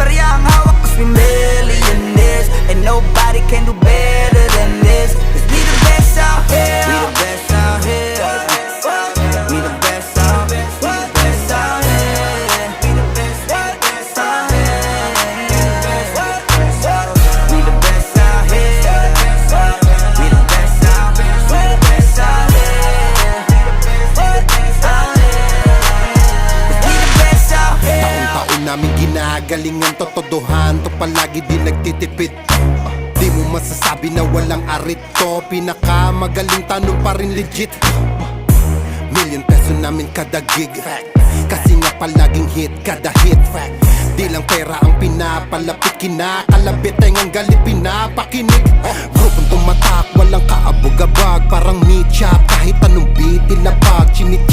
barya ang hawak, 'cause we millionaires, and nobody can do better than this. 'Cause we the best out here, we the best out here, we the best out, we the best out here, we the best out here, we the best out here, we the best out, we the best out here, we the best out here. Taon-taon namin ginagalingan, totodohan to palagi di nagtitipid. Di mo masasabi na walang arit to, pinakamagaling tanong pa rin legit. Million peso namin kada gig, kasi nga palaging hit kada hit. Di lang pera ang pinapalapit, kinakalabit ay ngang galit pinapakinig. Grupong tumatak, walang kaabog-abag, parang meat shop, kahit anong beat ilapag, chinit